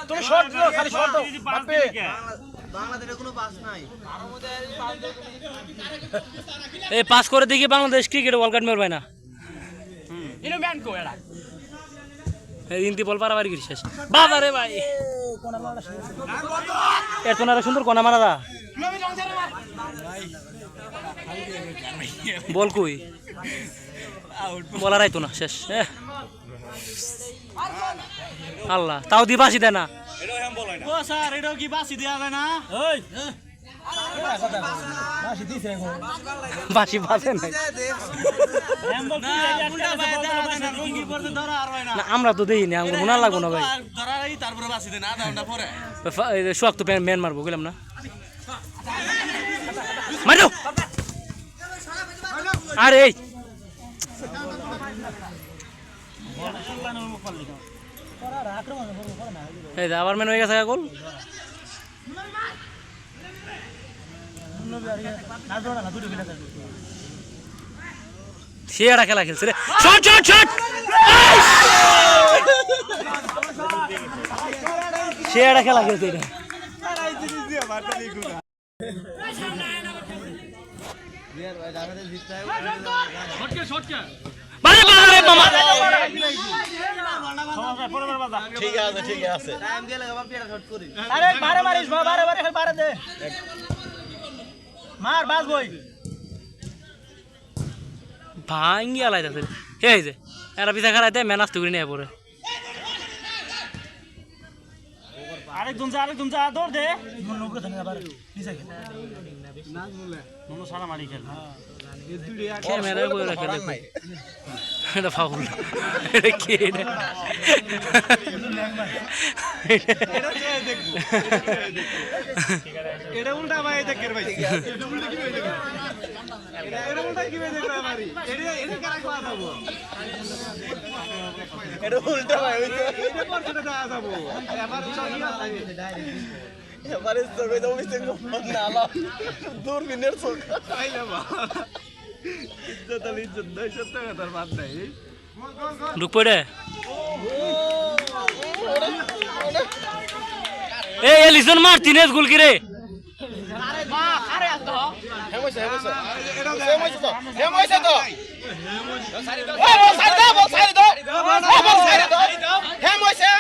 তুমি শর্ট দাও, খালি শর্ট দাও। বাংলাদেশে কোনো পাস নাই। এই পাস করে দেখি বাংলাদেশ ক্রিকেট ওয়ার্ল্ড কাপ মেরবে না। ইনো ম্যান কো এরা। এই ইন্তি বল পারাবারি করি শেষ। বাবা রে ভাই। এত না সুন্দর কোনা মারা। বল কই? বলার আইতো না শেষ। আল্লাহ তাও দি বাসি দেয় না। ও স্যার এটাও কি বাসি দেয়া যায় না? ওই বাসি দিছে গো। বাসি বাজে নাই। না আমরা তো দেইনি, আমরা মনে লাগবো না ভাই। তারপরে বাসি দে না আধা ঘন্টা পরে। সোয়াক তো ম্যান মারবো গেলাম না। মারো আরে এই এই আবার মেন হয়ে গেছে গোল। সে একটা খেলা খেলছে রে। শট শট শট সে একটা খেলা খেলছে এটা। ঠিক আছে ঠিক আছে। টাইম গেলে বাবা পেটা শট করি। আরে মারে মারিস বারে বারে মারে দে। মার বাস বই। ভাঙ্গি আলাইতাছে এই যে এরা পিছা খেলাইতে মেনাস তুই নিয়ে পড়ে। আরেকজন যা দৌড় দে। মন নবরে থাকে আবার নিচে খেল। না বলে মন সারা মারি খেল। এই দুইটা ক্যামেরা কই রাখে দেখো। এটা ফাউল। এটা কি এটা? এটা চেয়ে দেখবো। এটা উল্টা ভাই দেখের ভাই। এটা উল্টা কি ভাই দেখো? এটা উল্টা কি ভাই দেখো আমারি? এটা কারা কোয়া যাবো? এটা উল্টা ভাই হইতো। এটা পরছটা দেয়া যাবো। এবার সহি আছে ডাইরেক্ট। এবারে সবাই তো মিসিং না আলা দূরবীনের চোখ আইলা বা ইজ্জত আল ইজ্জত 200 টাকা তার বাদ নাই ঢুক পড়ে। এই এলিসন মার্টিনেজ গোল কি রে? আরে মা আরে আসতো হেমইছে তো সাইড দাও হেমইছে